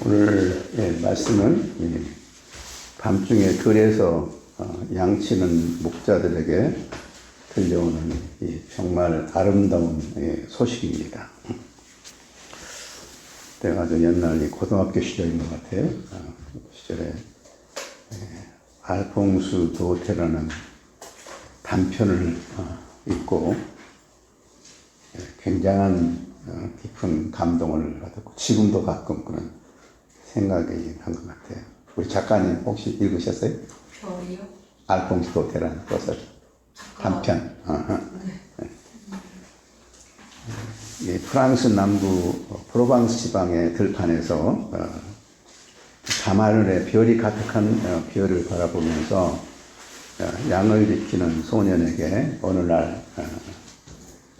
오늘 말씀은 밤중에 들에서 양치는 목자들에게 들려오는 정말 아름다운 소식입니다. 내가 아주 옛날 고등학교 시절인 것 같아요. 그 시절에 알퐁스 도테라는 단편을 읽고 굉장한 깊은 감동을 받았고 지금도 가끔 그런 생각이 난 것 같아요. 우리 작가님 혹시 읽으셨어요? 별이요? 알퐁스 도테라는 소설 단편. 네. 프랑스 남부 프로방스 지방의 들판에서 밤하늘에 별이 가득한 별을 바라보면서 양을 지키는 소년에게 어느 날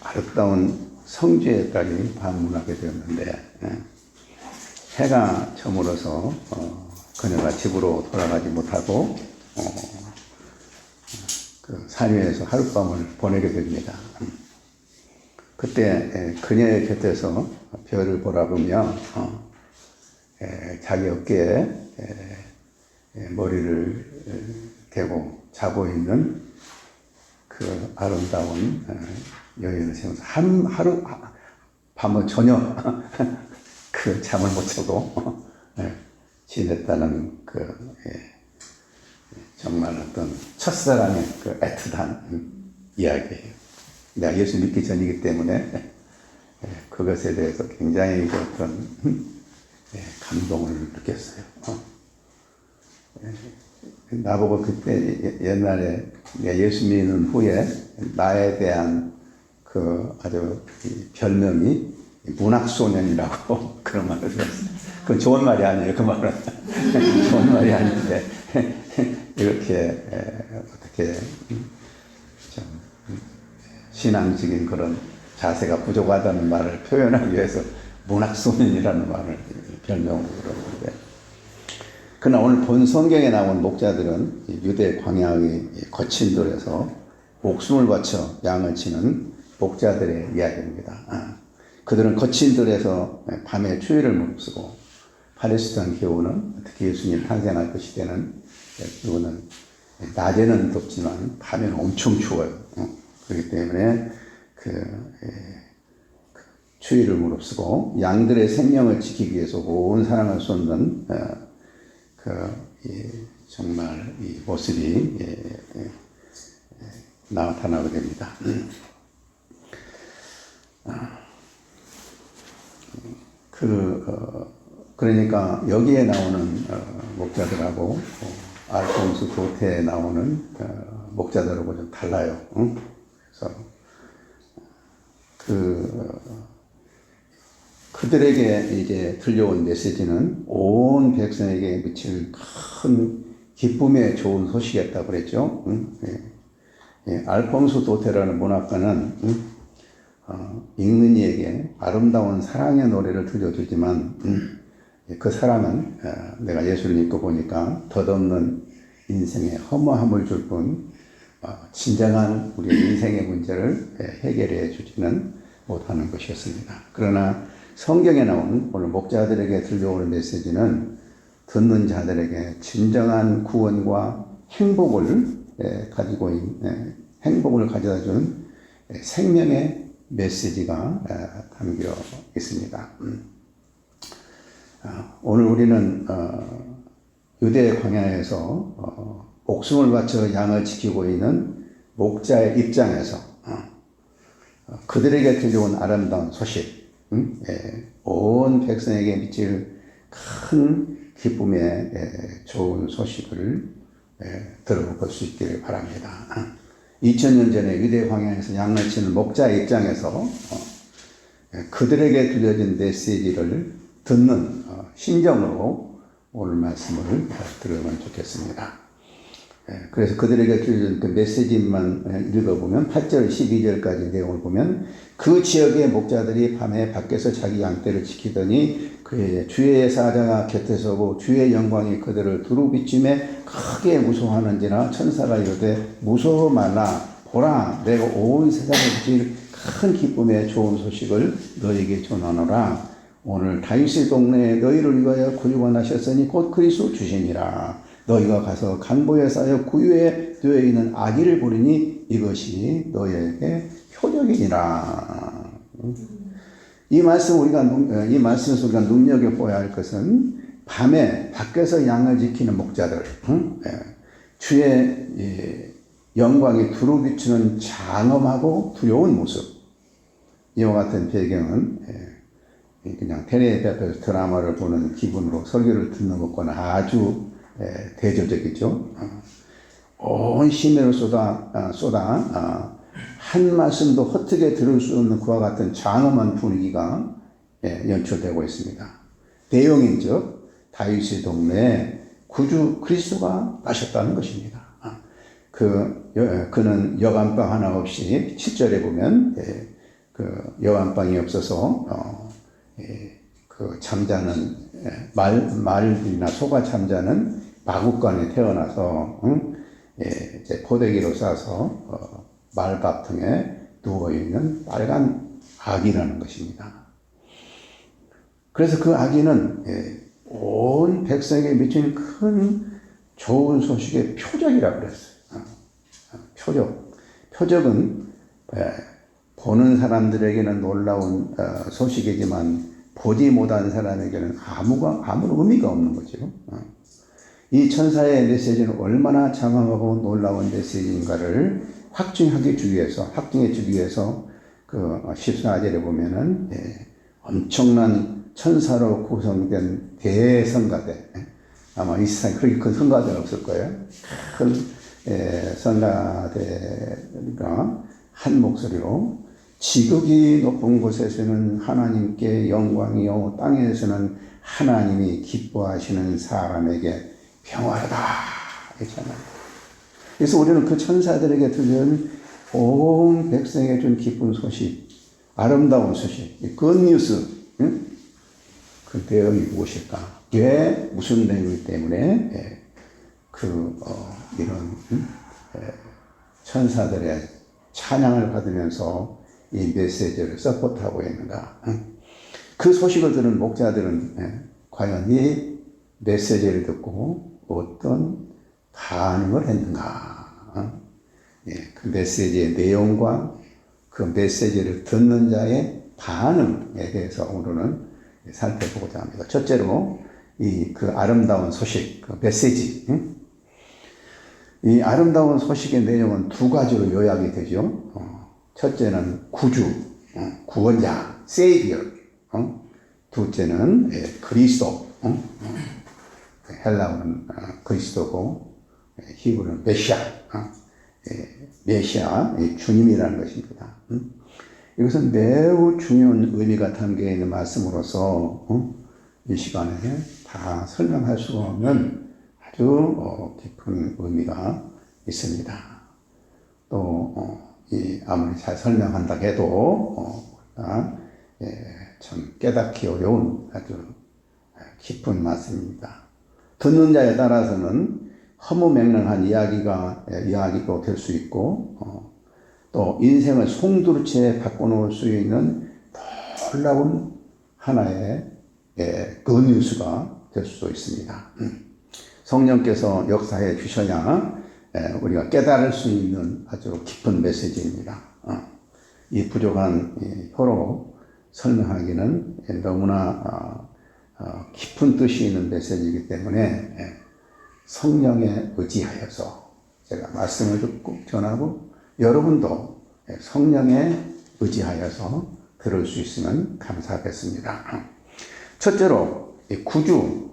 아름다운 성지에까지 방문하게 되었는데 해가 저물어서 그녀가 집으로 돌아가지 못하고 그 산 위에서 하룻밤을 보내게 됩니다. 그때 그녀의 곁에서 별을 바라보며 자기 어깨에 머리를 대고 자고 있는 그 아름다운 여인을 세우면서 밤은 전혀 그 잠을 못 자고 지냈다는 그 정말 어떤 첫사랑의 그 애틋한 이야기예요. 내가 예수 믿기 전이기 때문에 그것에 대해서 굉장히 어떤 감동을 느꼈어요. 나보고 그때 옛날에 예수 믿는 후에 나에 대한 그 아주 별명이 문학소년이라고 그런 말을 들었어요. 그건 좋은 말이 아니에요. 그 말은 좋은 말이 아닌데 이렇게 어떻게 좀 신앙적인 그런 자세가 부족하다는 말을 표현하기 위해서 문학소년이라는 말을 별명으로 그러는데, 그러나 오늘 본 성경에 나온 목자들은 유대 광야의 거친 들에서 목숨을 바쳐 양을 치는 목자들의 이야기입니다. 그들은 거친 들에서 밤에 추위를 무릅쓰고 팔레스타인 겨우는 특히 예수님 탄생할 그 시대는 그거는 낮에는 덥지만 밤에는 엄청 추워요. 그렇기 때문에 그 추위를 무릅쓰고 양들의 생명을 지키기 위해서 온 사랑을 쏟는 정말 이 모습이 나타나게 됩니다. 그러니까 여기에 나오는 목자들하고 알퐁스 도테에 나오는 목자들하고 좀 달라요. 그래서 그들에게 이제 들려온 메시지는 온 백성에게 미칠 큰 기쁨의 좋은 소식이었다고 그랬죠. 알퐁스 도테라는 문학가는 읽는 이에게 아름다운 사랑의 노래를 들려주지만 그 사랑은 내가 예수를 믿고 보니까 덧없는 인생의 허무함을 줄 뿐 진정한 우리 인생의 문제를 해결해 주지는 못하는 것이었습니다. 그러나 성경에 나온 오늘 목자들에게 들려오는 메시지는 듣는 자들에게 진정한 구원과 행복을 행복을 가져다 주는 생명의 메시지가 담겨 있습니다. 오늘 우리는 유대 광야에서 목숨을 바쳐 양을 지키고 있는 목자의 입장에서 그들에게 들려온 아름다운 소식, 온 백성에게 미칠 큰 기쁨의 좋은 소식을 들어볼 수 있기를 바랍니다. 2000년 전에 유대 광야에서 양을 치는 목자의 입장에서 그들에게 들려진 메시지를 듣는 심정으로 오늘 말씀을 들으면 좋겠습니다. 그래서 그들에게 들려준 그 메시지만 읽어보면 8절 12절까지 내용을 보면 그 지역의 목자들이 밤에 밖에서 자기 양떼를 지키더니 그의 주의 사자가 곁에 서고 주의 영광이 그들을 두루 비추매 크게 무서워하는지라 천사가 이르되 무서워 말라 보라 내가 온 세상에 비칠 큰 기쁨의 좋은 소식을 너에게 전하노라 오늘 다윗의 동네에 너희를 위하여 구주가 나셨으니 곧 그리스도 주시니라. 너희가 가서 강보에 쌓여 구유에 되어 있는 아기를 보리니 이것이 너희에게 표적이니라. 이 말씀에서 우리가 눈여겨보아야 할 것은 밤에 밖에서 양을 지키는 목자들, 주의 영광이 두루 비추는 장엄하고 두려운 모습. 이와 같은 배경은 그냥 텔레비전 드라마를 보는 기분으로 설교를 듣는 것과는 아주 대조적이죠. 온 심혈을 쏟아 한 말씀도 헛되게 들을 수 없는 그와 같은 장엄한 분위기가 연출되고 있습니다. 내용인즉 다윗의 동네에 구주 그리스도가 나셨다는 것입니다. 그는 여간방 하나 없이 7절에 보면 그 여간방이 없어서 그 잠자는 말이나 소가 잠자는 마구간에 태어나서 이제 포대기로 싸서 말밥통에 누워있는 빨간 아기라는 것입니다. 그래서 그 아기는 온 백성에게 미친 큰 좋은 소식의 표적이라고 그랬어요. 표적은 보는 사람들에게는 놀라운 소식이지만 보지 못한 사람에게는 아무런 의미가 없는 거죠. 이 천사의 메시지는 얼마나 장엄하고 놀라운 메시지인가를 확증해 주기 위해서 그 14절에 보면은 엄청난 천사로 구성된 대성가대, 아마 이 세상에 그렇게 큰 성가대는 없을 거예요. 큰 성가대가 한 목소리로 지극히 높은 곳에서는 하나님께 영광이요 땅에서는 하나님이 기뻐하시는 사람에게 평화로다 했잖아요. 그래서 우리는 그 천사들에게 들려온 온 백성에게 준 기쁜 소식, 아름다운 소식, 굿뉴스, 그 내용이 무엇일까? 왜 무슨 내용 때문에 이런 천사들의 찬양을 받으면서 이 메시지를 서포트하고 있는가? 그 소식을 들은 목자들은 과연 이 메시지를 듣고 어떤 반응을 했는가? 그 메시지의 내용과 그 메시지를 듣는 자의 반응에 대해서 오늘은 살펴보고자 합니다. 첫째로 그 아름다운 소식, 그 메시지. 이 아름다운 소식의 내용은 두 가지로 요약이 되죠. 첫째는 구주, 구원자, 세이비어. 둘째는 그리스도. 헬라어는 그리스도고 히브리는 메시아, 메시아, 주님이라는 것입니다. 이것은 매우 중요한 의미가 담겨 있는 말씀으로서 이 시간에 다 설명할 수가 없는 아주 깊은 의미가 있습니다. 또 아무리 잘 설명한다 해도 참 깨닫기 어려운 아주 깊은 말씀입니다. 듣는 자에 따라서는 허무맹랑한 이야기도 될 수 있고 또 인생을 송두리째 바꿔놓을 수 있는 놀라운 하나의 굿뉴스가 될 수도 있습니다. 성령께서 역사해 주셔야 우리가 깨달을 수 있는 아주 깊은 메시지입니다. 이 부족한 혀로 설명하기는 너무나 깊은 뜻이 있는 메시지이기 때문에 성령에 의지하여서 제가 말씀을 듣고 전하고 여러분도 성령에 의지하여서 들을 수 있으면 감사하겠습니다. 첫째로 구주,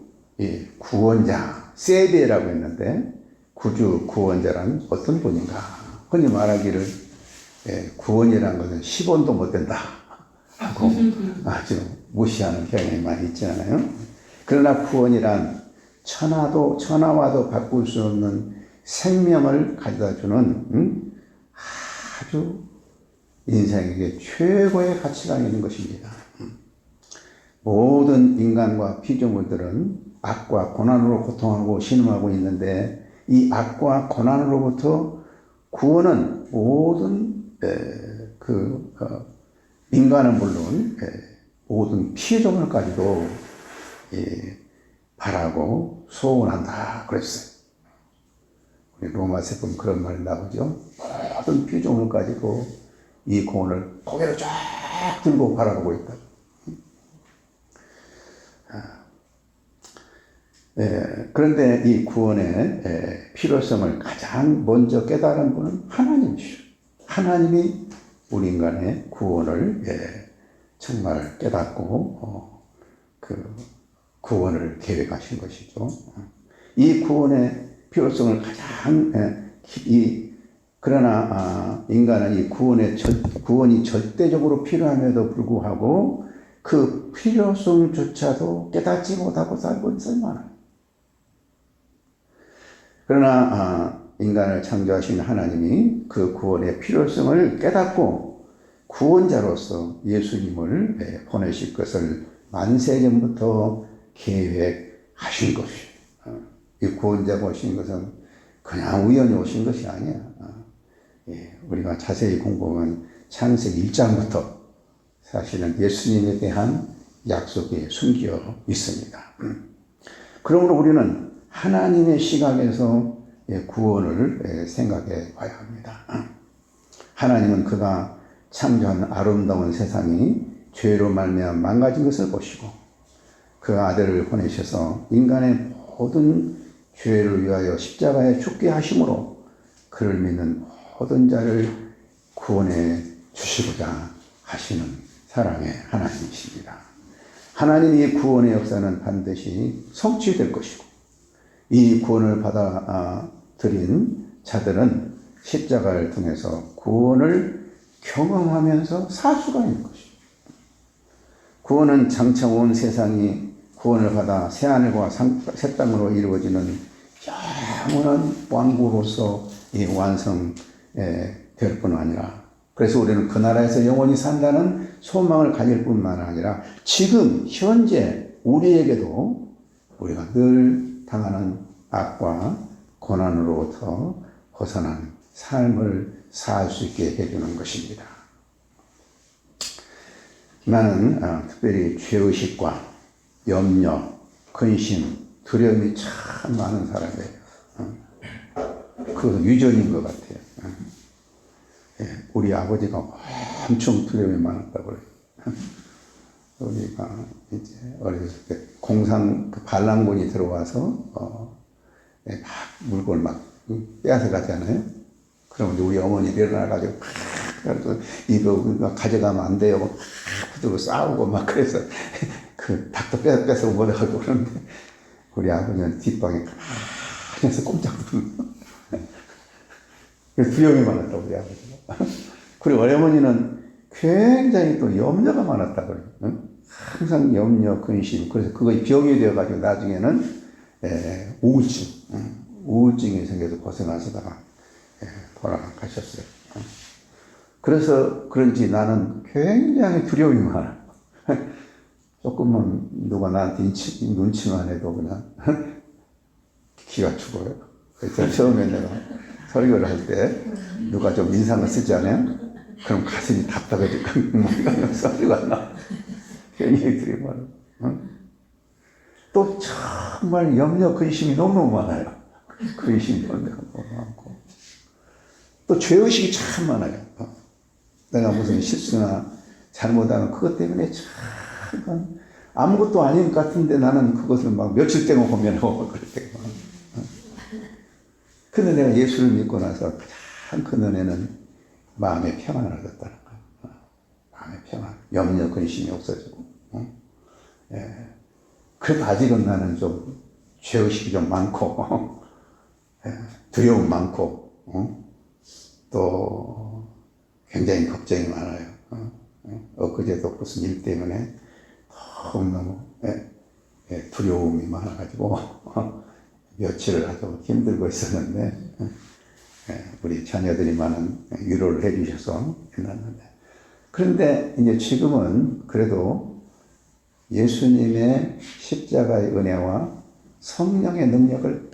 구원자, 세베라고 했는데 구주, 구원자란 어떤 분인가? 흔히 말하기를 구원이라는 것은 10원도 못 된다 하고 아주 무시하는 경향이 많이 있잖아요. 그러나 구원이란 천하와도 바꿀 수 없는 생명을 가져다주는 아주 인생에게 최고의 가치가 있는 것입니다. 모든 인간과 피조물들은 악과 고난으로 고통하고 신음하고 있는데 이 악과 고난으로부터 구원은 모든 인간은 물론 모든 피조물까지도 바라고 소원한다 그랬어요. 우리 로마서에 보면 그런 말이 나오죠. 모든 피조물까지도 이 구원을 고개를 쫙 들고 바라보고 있다. 그런데 이 구원의 필요성을 가장 먼저 깨달은 분은 하나님이시죠. 하나님이 우리 인간의 구원을 정말 깨닫고 그 구원을 계획하신 것이죠. 이 구원의 필요성을 가장 그러나 인간은 이 구원이 절대적으로 필요함에도 불구하고 그 필요성조차도 깨닫지 못하고 살고 있을 만한. 그러나 인간을 창조하신 하나님이 그 구원의 필요성을 깨닫고 구원자로서 예수님을 보내실 것을 만세전부터 계획하신 것이에요. 이 구원자가 오신 것은 그냥 우연히 오신 것이 아니야. 우리가 자세히 공부하면 창세기 1장부터 사실은 예수님에 대한 약속이 숨겨 있습니다. 그러므로 우리는 하나님의 시각에서 구원을 생각해 봐야 합니다. 하나님은 그가 창조한 아름다운 세상이 죄로 말미암아 망가진 것을 보시고 그 아들을 보내셔서 인간의 모든 죄를 위하여 십자가에 죽게 하심으로 그를 믿는 모든 자를 구원해 주시고자 하시는 사랑의 하나님이십니다. 하나님의 구원의 역사는 반드시 성취될 것이고 이 구원을 받아들인 자들은 십자가를 통해서 구원을 경험하면서 살 수가 있는 것입니다. 구원은 장차 온 세상이 구원을 받아 새하늘과 새 땅으로 이루어지는 영원한 왕국으로서 완성될 뿐 아니라 그래서 우리는 그 나라에서 영원히 산다는 소망을 가질 뿐만 아니라 지금 현재 우리에게도 우리가 늘 당하는 악과 고난으로부터 벗어난 삶을 살 수 있게 해주는 것입니다. 나는 특별히 죄의식과 염려, 근심, 두려움이 참 많은 사람이에요. 그 유전인 것 같아요. 우리 아버지가 엄청 두려움이 많았다고 그래요. 우리가 이제 어렸을 때 공상 반란군이 들어와서 막 물건을 막 빼앗아 가잖아요. 그럼 우리 어머니 일어나가지고 이거 가져가면 안 돼요. 그들고 싸우고 막 그래서 그 닭도 뺏어 먹어가지고 그러는데 우리 아버지는 뒷방에 가만히 해서 꼼짝도 그래서 두려움이 많았다고 우리 아버지가. 그리고 우리 어머니는 굉장히 또 염려가 많았다고 그래요. 응? 항상 염려, 근심. 그래서 그거 병이 되어가지고 나중에는 우울증이 생겨서 고생하시다가 돌아가셨어요. 그래서 그런지 나는 굉장히 두려움이 많아. 조금만 누가 나한테 눈치만 해도 그냥 기가 죽어요. 그래서 처음에 내가 설교를 할 때 누가 좀 인상을 쓰지 않아요? 그럼 가슴이 답답해지고 뭔가 소리가 안 나. 굉장히 두려움이 많아. 또 정말 염려, 근심이 너무너무 많아요. 근심이 너무 많고. 또 죄의식이 참 많아요. 내가 무슨 실수나 잘못하면 그것 때문에 참 아무것도 아닌 것 같은데 나는 그것을 막 며칠 동안 고민하고 그럴 때가 많아요. 근데 내가 예수를 믿고 나서 가장 큰 은혜는 마음의 평안을 얻었다는 거예요. 마음의 평안, 염려, 근심이 없어지고. 그래도 아직은 나는 좀 죄의식이 좀 많고 두려움 많고 또 굉장히 걱정이 많아요. 엊그제도 무슨 일 때문에 너무너무 두려움이 많아가지고 며칠을 아주 힘들고 있었는데 우리 자녀들이 많은 위로를 해주셔서 끝났는데 그런데 이제 지금은 그래도 예수님의 십자가의 은혜와 성령의 능력을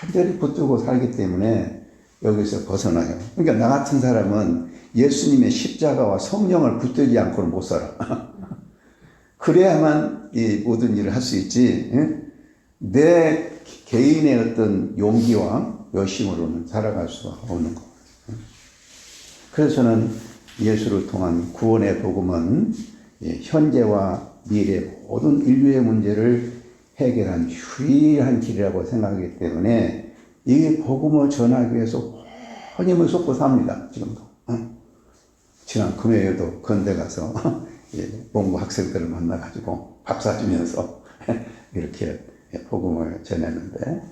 간절히 붙들고 살기 때문에 여기서 벗어나요. 그러니까 나 같은 사람은 예수님의 십자가와 성령을 붙들지 않고는 못 살아. 그래야만 이 모든 일을 할 수 있지. 내 개인의 어떤 용기와 열심으로는 살아갈 수가 없는 거. 그래서 저는 예수를 통한 구원의 복음은 현재와 미래 모든 인류의 문제를 해결한 유일한 길이라고 생각하기 때문에 이 복음을 전하기 위해서 온 힘을 쏟고 삽니다. 지금도. 지난 금요일도 건대 가서 농구 학생들을 만나가지고 밥 사주면서 이렇게 복음을 전했는데,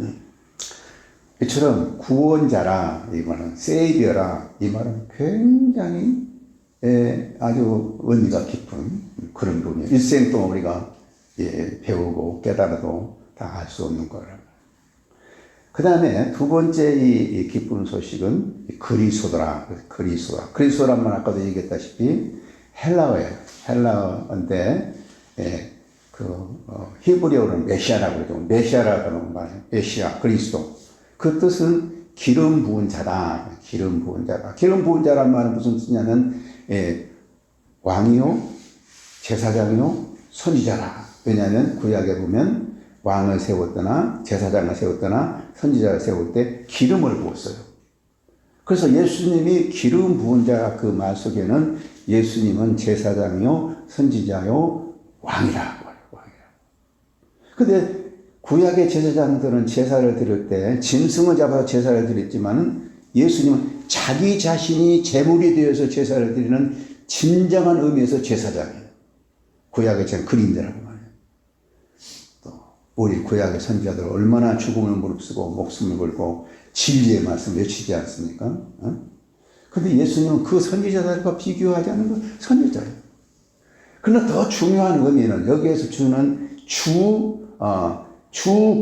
이처럼 구원자라, 이 말은 세이비어라, 이 말은 굉장히 아주 의미가 깊은 그런 부분이에요. 일생 동안 우리가 배우고 깨달아도 다 알 수 없는 거라. 그 다음에 두 번째 이 기쁜 소식은 그리스도라. 그리스도란 말 아까도 얘기했다시피 헬라어예요. 헬라어인데, 히브리어로는 메시아라고 그러죠. 메시아라고 하는 말이에요. 메시아, 그리스도. 그 뜻은 기름 부은 자다. 기름 부은 자다. 기름 부은 자란 말은 무슨 뜻이냐면, 왕이요, 제사장이요, 선지자라. 왜냐하면 구약에 보면 왕을 세웠거나 제사장을 세웠거나 선지자를 세울 때 기름을 부었어요. 그래서 예수님이 기름 부은 자 그 말 속에는 예수님은 제사장이요, 선지자요, 왕이라고 해요. 근데 구약의 제사장들은 제사를 드릴 때 짐승을 잡아서 제사를 드렸지만 예수님은 자기 자신이 제물이 되어서 제사를 드리는 진정한 의미에서 제사장이에요. 구약의 제 그림자라고 말해요. 또 우리 구약의 선지자들 얼마나 죽음을 무릅쓰고 목숨을 걸고 진리의 말씀 외치지 않습니까? 근데 예수님은 그 선지자들과 비교하지 않는 건 선지자예요. 그러나 더 중요한 의미는 여기에서 주는 주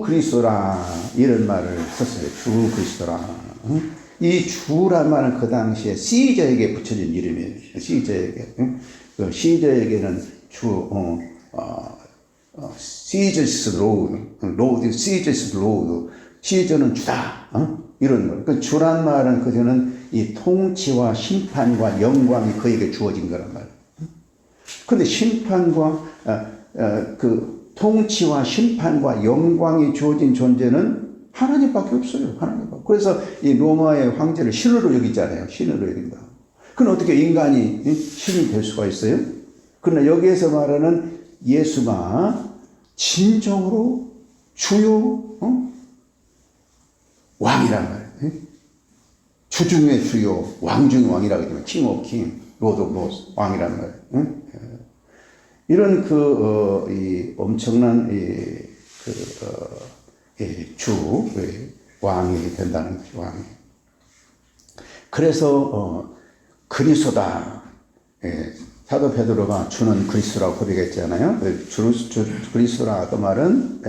그리스도라 이런 말을 썼어요. 주 그리스도라. 이 주란 말은 그 당시에 시저에게 붙여진 이름이에요. 시저에게. 그 시저에게는 시저스 로드, 시저스 로드. 시저는 주다. 이런 거. 그 주란 말은 그저는 이 통치와 심판과 영광이 그에게 주어진 거란 말이에요. 근데 심판과, 그 통치와 심판과 영광이 주어진 존재는 하나님밖에 없어요. 하나님밖에. 그래서 이 로마의 황제를 신으로 여기잖아요. 신으로 여긴다. 그럼 어떻게 인간이 신이 될 수가 있어요? 그러나 여기에서 말하는 예수가 진정으로 주요 왕이란 말이에요. 주 중의 주요, 왕 중의 왕이라고 하지만 킹 오브 킹, 로드 오브 로드 왕이란 말이에요. 이런 이 엄청난 왕이 된다는 거죠. 왕이. 그래서 그리스도다. 사도 베드로가 주는 그리스도라고 고백했잖아요. 그리스도라 그 말은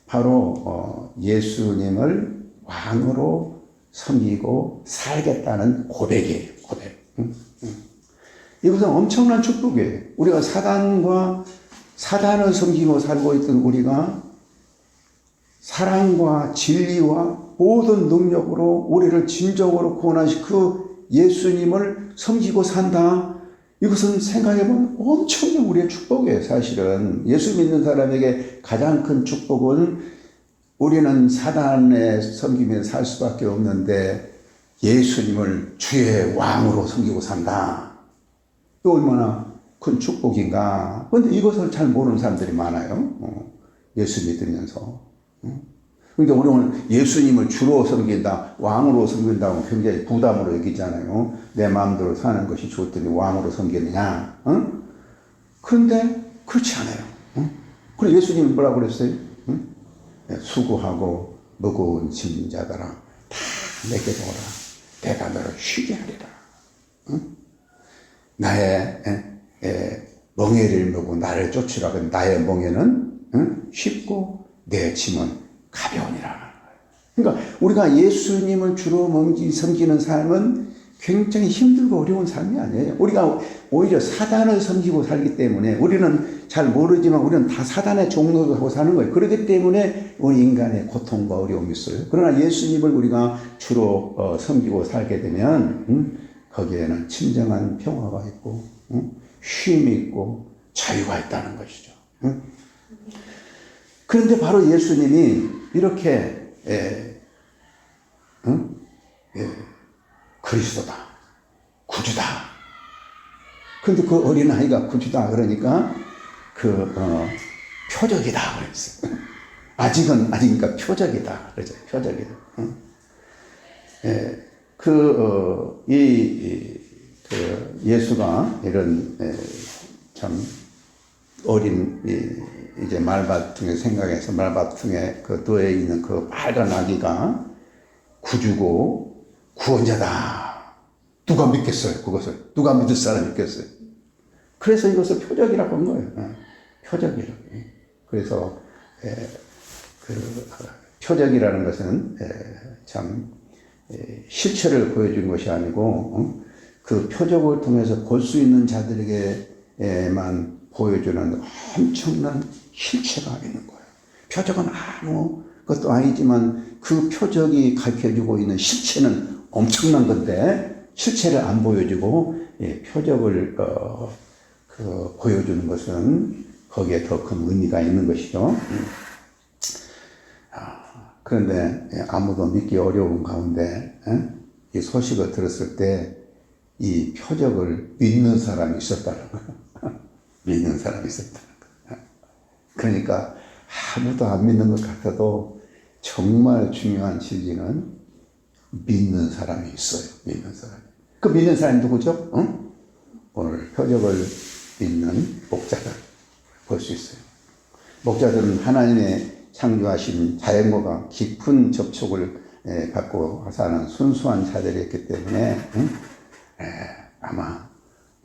바로 예수님을 왕으로 섬기고 살겠다는 고백이에요. 고백. 이것은 엄청난 축복이에요. 우리가 사단을 섬기고 살고 있던 우리가 사랑과 진리와 모든 능력으로 우리를 진정으로 구원하신 그 예수님을 섬기고 산다. 이것은 생각해보면 엄청난 우리의 축복이에요. 사실은 예수 믿는 사람에게 가장 큰 축복은 우리는 사단의 섬기며 살 수밖에 없는데 예수님을 주의 왕으로 섬기고 산다. 이 얼마나 큰 축복인가. 그런데 이것을 잘 모르는 사람들이 많아요. 예수 믿으면서. 그러니까 우리는 예수님을 주로 섬긴다, 왕으로 섬긴다고 굉장히 부담으로 여기잖아요. 내 마음대로 사는 것이 좋더니 왕으로 섬기느냐. 그런데 그렇지 않아요. 그래 예수님이 뭐라고 그랬어요? 수고하고 무거운 짐 자들아 다 내게 오라. 내가 너를 쉬게 하리라. 나의 멍에를 메고 나를 쫓으라. 나의 멍에는 쉽고 내 짐은 가벼우니라. 그러니까 우리가 예수님을 주로 섬기는 삶은 굉장히 힘들고 어려운 삶이 아니에요. 우리가 오히려 사단을 섬기고 살기 때문에 우리는 잘 모르지만 우리는 다 사단의 종로를 하고 사는 거예요. 그렇기 때문에 우리 인간의 고통과 어려움이 있어요. 그러나 예수님을 우리가 주로 섬기고 살게 되면 거기에는 진정한 평화가 있고 쉼이 있고 자유가 있다는 것이죠. 응? 그런데 바로 예수님이 이렇게 응? 그리스도다, 구주다. 그런데 그 어린아이가 구주다 그러니까 표적이다 그랬어요. 아직이니까 표적이다 그러죠. 표적이다. 응? 예수가 이런 참 어린 이제 말밭중에 생각해서 말밭중에 누워 있는 그 빨간 아기가 구주고 구원자다. 누가 믿겠어요? 그것을 누가 믿을 사람이 있겠어요? 그래서 이것을 표적이라고 한 거예요. 표적이라고. 그래서 표적이라는 것은 참 실체를 보여준 것이 아니고 그 표적을 통해서 볼 수 있는 자들에게만 보여주는 엄청난 실체가 있는 거예요. 표적은 아무것도 아니지만 그 표적이 가르쳐주고 있는 실체는 엄청난 건데 실체를 안 보여주고 표적을 보여주는 것은 거기에 더 큰 의미가 있는 것이죠. 그런데 아무도 믿기 어려운 가운데 이 소식을 들었을 때 이 표적을 믿는 사람이 있었다는 거예요. 믿는 사람이 있었다는 거예요. 그러니까 아무도 안 믿는 것 같아도 정말 중요한 진리는 믿는 사람이 있어요. 믿는 사람이. 그 믿는 사람이 누구죠? 오늘 표적을 믿는 목자들 볼 수 있어요. 목자들은 하나님의 창조하신 자연과 깊은 접촉을 갖고 사는 순수한 자들이었기 때문에 아마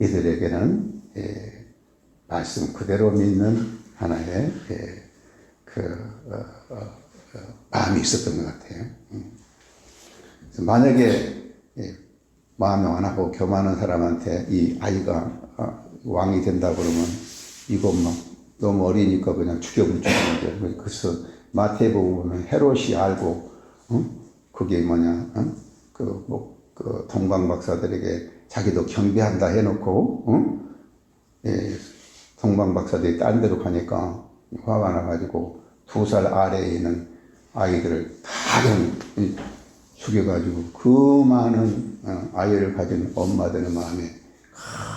이들에게는 말씀 그대로 믿는 하나의 마음이 있었던 것 같아요. 만약에 마음이 완하고 교만한 사람한테 이 아이가 왕이 된다 그러면 이거 막 너무 어리니까 그냥 죽여버리죠. 그래서 마태복음은 헤롯이 알고 그게 뭐냐 그 동방 박사들에게 자기도 경배한다 해놓고 동방 박사들이 딴 데로 가니까 화가 나가지고 2살 아래에 있는 아이들을 다 죽여가지고 그 많은 아이를 가진 엄마들의 마음에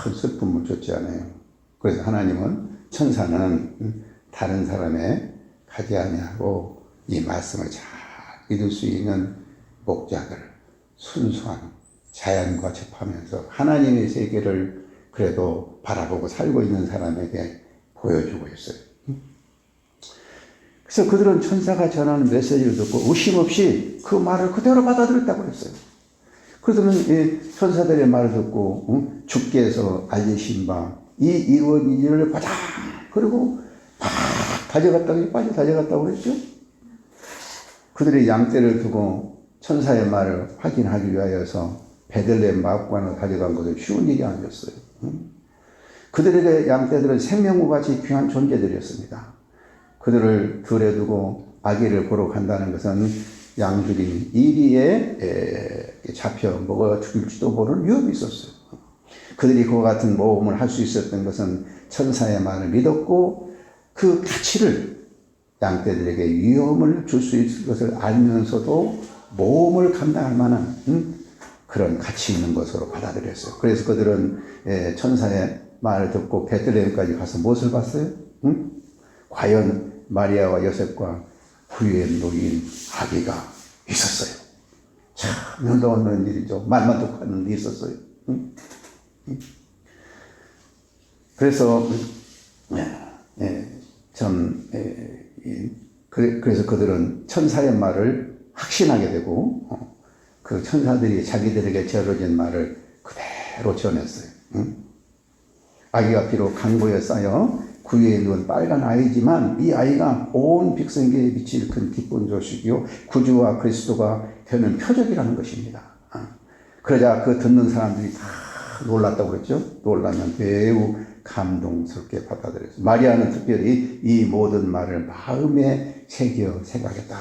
큰 슬픔을 줬지 않아요. 그래서 하나님은 천사는 다른 사람의 가지 아니하고 이 말씀을 잘 믿을 수 있는 목자들 순수한 자연과 접하면서 하나님의 세계를 그래도 바라보고 살고 있는 사람에게 보여주고 있어요. 그래서 그들은 천사가 전하는 메시지를 듣고 의심 없이 그 말을 그대로 받아들였다고 했어요. 그들은 이 천사들의 말을 듣고 주께서 알리신 바 이 이원이를 바짝 그리고 막 가져갔다고 빨리 가져갔다고 그랬죠. 그들이 양떼를 두고 천사의 말을 확인하기 위하여서 베들레헴 마구간을 가져간 것은 쉬운 일이 아니었어요. 그들에게 양떼들은 생명과 같이 귀한 존재들이었습니다. 그들을 들에 두고 아기를 보러 간다는 것은 양들이 이리에 잡혀 먹어 죽일지도 모르는 위험이 있었어요. 그들이 그와 같은 모험을 할 수 있었던 것은 천사의 말을 믿었고 그 가치를 양떼들에게 위험을 줄 수 있을 것을 알면서도 모험을 감당할 만한 그런 가치 있는 것으로 받아들였어요. 그래서 그들은 천사의 말을 듣고 베들레헴까지 가서 무엇을 봤어요? 과연 마리아와 요셉과 부유에 놓인 아기가 있었어요. 참 놀라운 일이죠. 말만 듣고 하는 일이 있었어요. 그래서 그래서 그들은 천사의 말을 확신하게 되고 그 천사들이 자기들에게 전해진 말을 그대로 전했어요. 아기가 비록 강보에 쌓여 구유에 누운 빨간 아이지만 이 아이가 온 백성에게 미칠 큰 기쁜 소식이요 구주와 그리스도가 되는 표적이라는 것입니다. 그러자 그 듣는 사람들이 다 놀랐다고 그랬죠. 놀라면 매우 감동스럽게 받아들였어요. 마리아는 특별히 이 모든 말을 마음에 새겨 생각했다.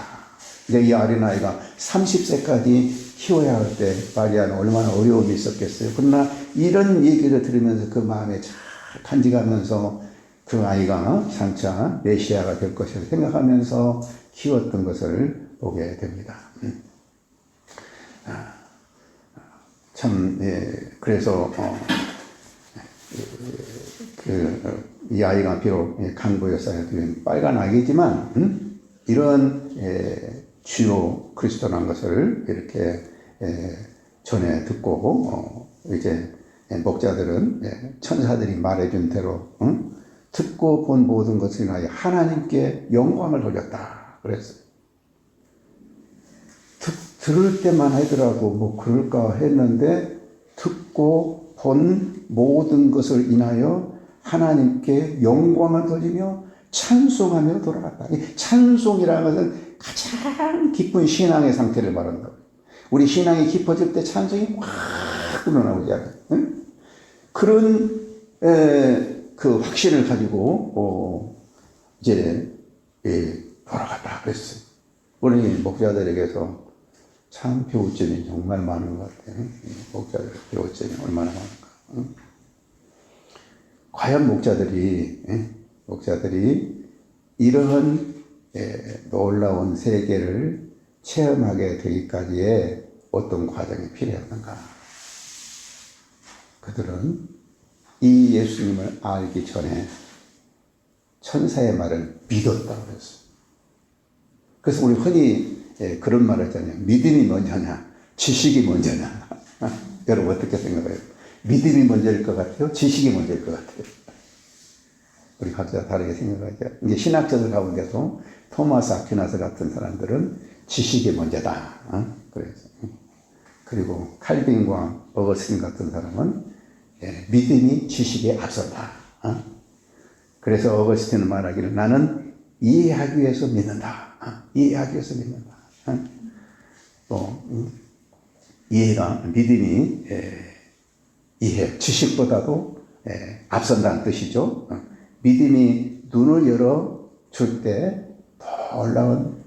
이제 이 어린아이가 30세까지 키워야 할 때 마리아는 얼마나 어려움이 있었겠어요. 그러나 이런 얘기를 들으면서 그 마음에 잘 간직하면서 그 아이가 장차 메시아가 될 것을 생각하면서 키웠던 것을 보게 됩니다. 참, 그래서 이 아이가 비록 강부였어야 빨간 아기지만 이런 주요 그리스도라는 것을 이렇게 전해 듣고 이제 목자들은 천사들이 말해준 대로 듣고 본 모든 것을 위하여 하나님께 영광을 돌렸다 그랬어요. 들을 때만 하더라도 뭐 그럴까 했는데 듣고 본 모든 것을 인하여 하나님께 영광을 돌리며 찬송하며 돌아갔다. 이 찬송이라는 것은 가장 깊은 신앙의 상태를 말한다. 우리 신앙이 깊어질 때 찬송이 확 우러나오지 않아요. 응? 그런 그 확신을 가지고 이제 돌아갔다 그랬어요. 우리 목자들에게서 참 배울 점이 정말 많은 것 같아요. 목자들 배울 점이 얼마나 많은가. 과연 목자들이 이러한 놀라운 세계를 체험하게 되기까지의 어떤 과정이 필요했는가. 그들은 이 예수님을 알기 전에 천사의 말을 믿었다고 그랬어요. 그래서 우리 흔히 그런 말을 했잖아요. 믿음이 먼저냐, 지식이 먼저냐. 여러분 어떻게 생각해요? 믿음이 먼저일 것 같아요? 지식이 먼저일 것 같아요? 우리 각자 다르게 생각하죠. 이제 신학자들 가운데서 토마스 아퀴나스 같은 사람들은 지식이 먼저다. 그래서 그리고 칼빈과 어거스틴 같은 사람은 믿음이 지식에 앞선다. 그래서 어거스틴은 말하기를 나는 이해하기 위해서 믿는다. 이해하기 위해서 믿는다. 또 이해가 믿음이 이해, 지식보다도 앞선다는 뜻이죠. 믿음이 눈을 열어줄 때 놀라운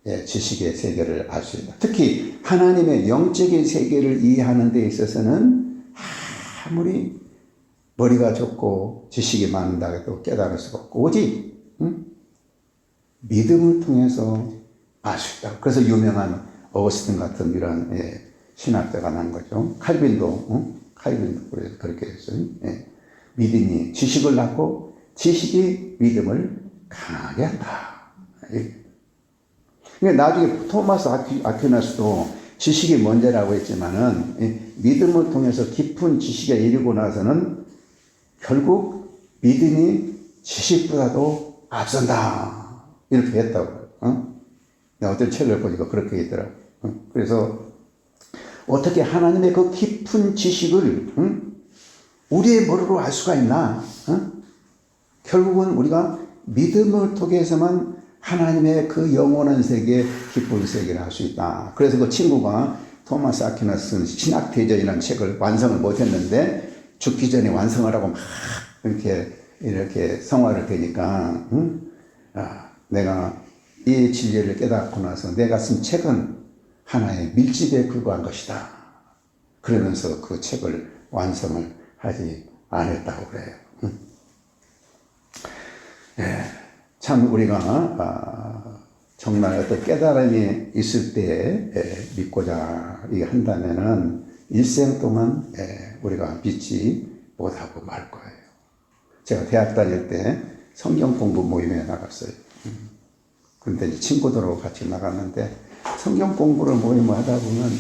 지식의 세계를 알 수 있다. 특히 하나님의 영적인 세계를 이해하는 데 있어서는 아무리 머리가 좁고 지식이 많다 해도 깨달을 수가 없고 오직 믿음을 통해서 알 수 있다. 그래서 유명한 어거스틴 같은 이런 신학자가 난 거죠. 칼빈도 그렇게 했어요. 믿음이 지식을 낳고 지식이 믿음을 강하게 한다. 그러니까 나중에 토마스 아퀴나스도 지식이 먼저라고 했지만은 믿음을 통해서 깊은 지식에 이르고 나서는 결국 믿음이 지식보다도 앞선다. 이렇게 했다고. 내가 어떤 책을 보니까 그렇게 있더라고. 그래서 어떻게 하나님의 그 깊은 지식을 우리의 머리로 알 수가 있나? 결국은 우리가 믿음을 통해서만 하나님의 그 영원한 세계, 기쁜 세계를 알 수 있다. 그래서 그 친구가 토마스 아퀴나스는 신학대전이라는 책을 완성을 못했는데 죽기 전에 완성을 하고 막 이렇게 성화를 되니까 내가 이 진리를 깨닫고 나서 내가 쓴 책은 하나의 밀집에 불과한 것이다. 그러면서 그 책을 완성을 하지 않았다고 그래요. 참 우리가 정말 어떤 깨달음이 있을 때 믿고자 한다면은 일생 동안 우리가 믿지 못하고 말 거예요. 제가 대학 다닐 때 성경 공부 모임에 나갔어요. 그런데 친구들하고 같이 나갔는데 성경 공부를 모임을 하다 보면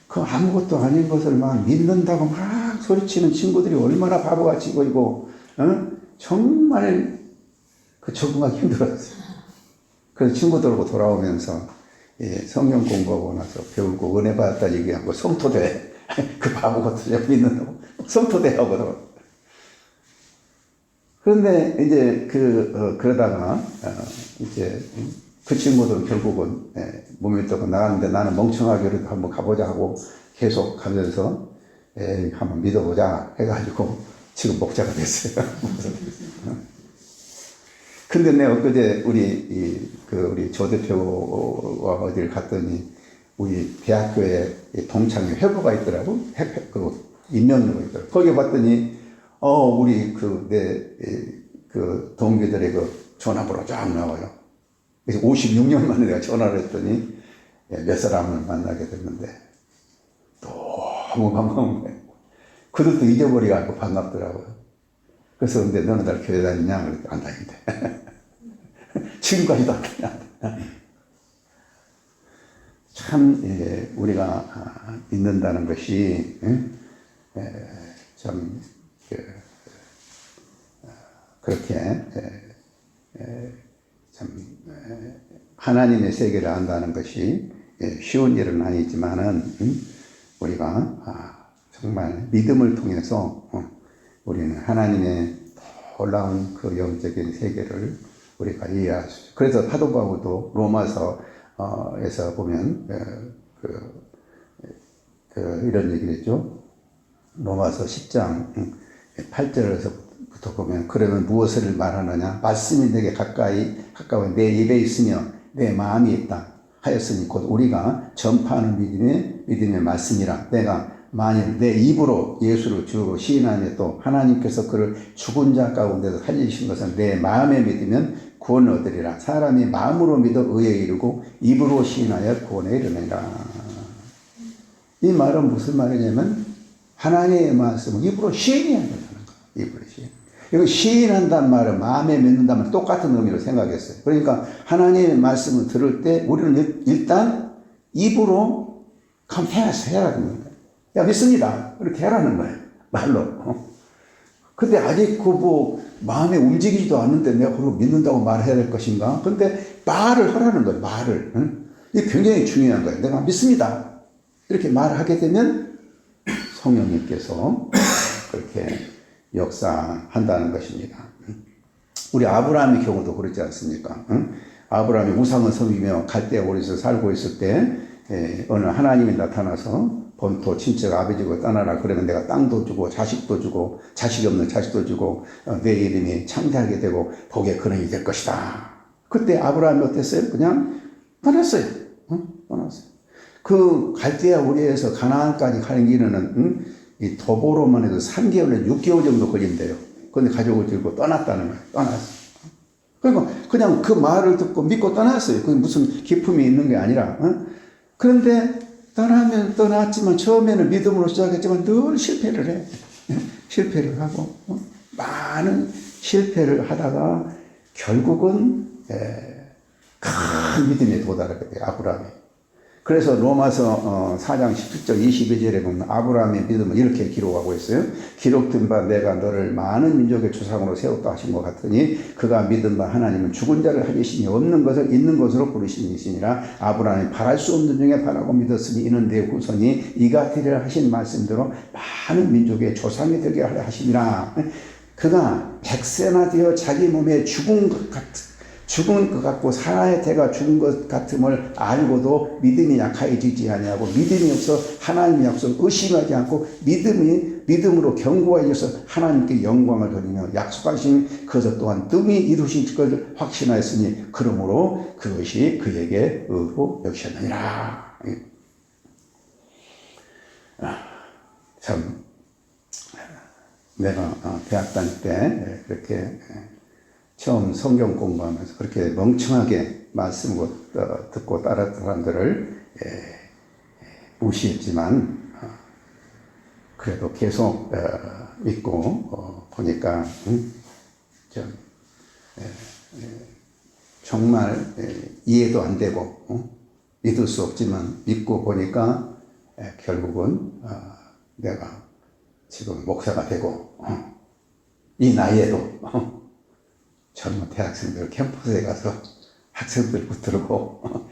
그 아무것도 아닌 것을 막 믿는다고 막 소리치는 친구들이 얼마나 바보같이 보이고 정말 적응하기 힘들었어요. 그래서 친구들하고 돌아오면서 성경 공부하고 나서 배우고 은혜 받았다 얘기하고 성토대 그 바보 같은 믿는다고 성토대 하거든. 그런데 이제 그러다가 이제 그 친구들은 결국은 몸이 떠고 나갔는데 나는 멍청하게라도 한번 가보자 하고 계속 가면서 한번 믿어보자 해가지고 지금 목자가 됐어요. 근데 내가 엊그제 우리 조 대표와 어디를 갔더니 우리 대학교에 동창회 회부가 있더라고. 임명료가 있더라고. 거기 봤더니 우리 그 동기들의 그 전화번호 쫙 나와요. 그래서 56년 만에 내가 전화를 했더니 몇 사람을 만나게 됐는데 너무 반가운 거예요. 그들도 잊어버리고 반갑더라고요. 그래서 근데 너는 날 교회 다니냐? 그랬더니 안 다닌대. 지금까지도 안 다닌다. 참 우리가 믿는다는 것이 참 그렇게 참 하나님의 세계를 안다는 것이 쉬운 일은 아니지만은 우리가 정말 믿음을 통해서 우리는 하나님의 놀라운 그 영적인 세계를 우리가 이해할 수 있어요. 그래서 사도 바울도 로마서에서 보면 이런 얘기를 했죠. 로마서 10장 8절에서부터 보면 그러면 무엇을 말하느냐? 말씀이 내게 가까이 내 입에 있으며 내 마음이 있다 하였으니 곧 우리가 전파하는 믿음의 말씀이라. 내가 만일 내 입으로 예수를 주로 시인하며 또 하나님께서 그를 죽은 자 가운데서 살리신 것을 내 마음에 믿으면 구원을 얻으리라. 사람이 마음으로 믿어 의에 이르고 입으로 시인하여 구원에 이르느니라. 이 말은 무슨 말이냐면 하나님의 말씀을 입으로 시인해야 된다는 거예요. 입으로 시인. 이거 시인한다는 말은 마음에 믿는다면 똑같은 의미로 생각했어요. 그러니까 하나님의 말씀을 들을 때 우리는 일단 입으로 confess 해야 되는 거예요. 야, 믿습니다. 이렇게 하라는 거예요. 말로. 근데 아직 마음에 움직이지도 않는데 내가 그걸 믿는다고 말해야 될 것인가? 근데 말을 하라는 거예요. 말을. 이게 굉장히 중요한 거예요. 내가 믿습니다. 이렇게 말하게 되면 성령님께서 그렇게 역사한다는 것입니다. 우리 아브라함의 경우도 그렇지 않습니까? 아브라함이 우상을 섬기며 갈대아 오리에서 살고 있을 때 어느 하나님이 나타나서 본토 친척 아버지고 떠나라. 그러면 내가 땅도 주고 자식도 주고 자식이 없는 자식도 주고 내 이름이 창대하게 되고 복의 근원이 될 것이다. 그때 아브라함이 어땠어요? 그냥 떠났어요. 떠났어요. 그 갈대아 우리에서 가나안까지 가는 길은 이 도보로만 해도 3개월에 6개월 정도 걸린대요. 그런데 가족을 들고 떠났다는 거예요. 떠났어요. 그러니까 그냥 그 말을 듣고 믿고 떠났어요. 그게 무슨 기품이 있는 게 아니라. 그런데 떠나면 떠났지만 처음에는 믿음으로 시작했지만 늘 실패를 해. 실패를 하고 많은 실패를 하다가 결국은 큰 믿음에 도달하게 돼요. 아브라함이. 그래서 로마서 4장 17절 22절에 보면 아브라함의 믿음을 이렇게 기록하고 있어요. 기록된 바 내가 너를 많은 민족의 조상으로 세웠다 하신 것 같으니 그가 믿은 바 하나님은 죽은 자를 살리시니 없는 것을 있는 것으로 부르시니라. 아브라함이 바랄 수 없는 중에 바라고 믿었으니 이는 내 후손이 이가 되리라 하신 말씀대로 많은 민족의 조상이 되게 하려 하심이라. 그가 100세나 되어 자기 몸에 죽은 것 같고 사나의 태가 죽은 것 같음을 알고도 믿음이 약해지지 아니하고 믿음이 없어 하나님의 약속을 의심하지 않고 믿음으로 견고하여서 하나님께 영광을 돌리며 약속하신 그것 또한 뜸이 이루신 것을 확신하였으니 그러므로 그것이 그에게 의로 여기셨느니라. 참 내가 대학 다닐 때 그렇게 처음 성경 공부하면서 그렇게 멍청하게 말씀을 듣고 따랐던 사람들을 무시했지만 그래도 계속 믿고 보니까 정말 이해도 안 되고 믿을 수 없지만 믿고 보니까 결국은 내가 지금 목사가 되고 이 나이에도 젊은 대학생들 캠퍼스에 가서 학생들 붙들고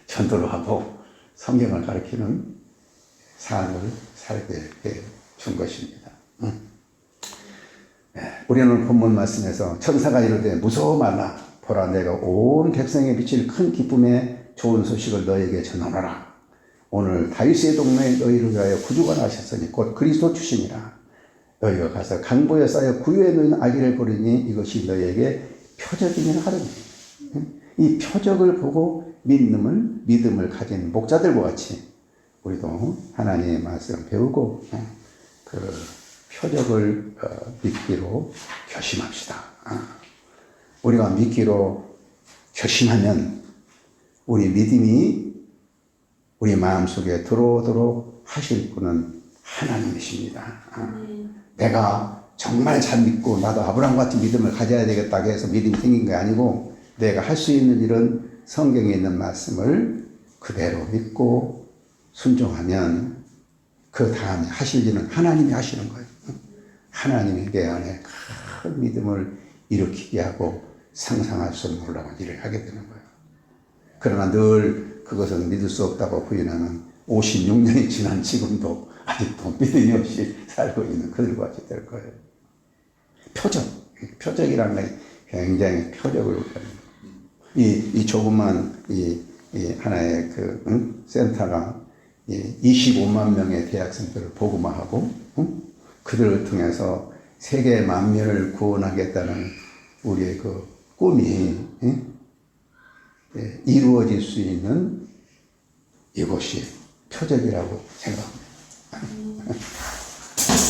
전도를 하고 성경을 가르치는 삶을 살게 준 것입니다. 우리는 오늘 본문 말씀에서 천사가 이르되 무서워 말라. 보라 내가 온 백성에 비칠 큰 기쁨의 좋은 소식을 너에게 전하노라. 오늘 다윗의 동네에 너희를 위하여 구주가 나셨으니 곧 그리스도 주시니라. 너희가 가서 강보에 쌓여 구유에 놓인 아기를 보리니 이것이 너희에게 표적이니라 하더니. 이 표적을 보고 믿음을 가진 목자들과 같이 우리도 하나님의 말씀을 배우고 표적을 믿기로 결심합시다. 우리가 믿기로 결심하면 우리 믿음이 우리 마음속에 들어오도록 하실 분은 하나님이십니다. 내가 정말 잘 믿고 나도 아브라함 같은 믿음을 가져야 되겠다고 해서 믿음이 생긴 게 아니고 내가 할 수 있는 일은 성경에 있는 말씀을 그대로 믿고 순종하면 그 다음에 하실 일은 하나님이 하시는 거예요. 하나님이 내 안에 큰 믿음을 일으키게 하고 상상할 수 없는 놀라운 일을 하게 되는 거예요. 그러나 늘 그것은 믿을 수 없다고 부인하는 56년이 지난 지금도 아직도 믿음이 없이 살고 있는 그들과 같이 될 거예요. 표적이라는 게 굉장히 표적을 이 조그만 이 하나의 센터가 25만 명의 대학생들을 복음화하고 그들을 통해서 세계 만민을 구원하겠다는 우리의 그 꿈이 이루어질 수 있는 이것이 표적이라고 생각합니다.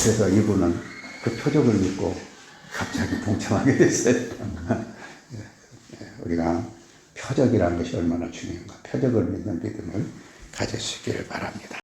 그래서 이분은 그 표적을 믿고 갑자기 동참하게 됐어요. 우리가 표적이라는 것이 얼마나 중요한가. 표적을 믿는 믿음을 가질 수 있기를 바랍니다.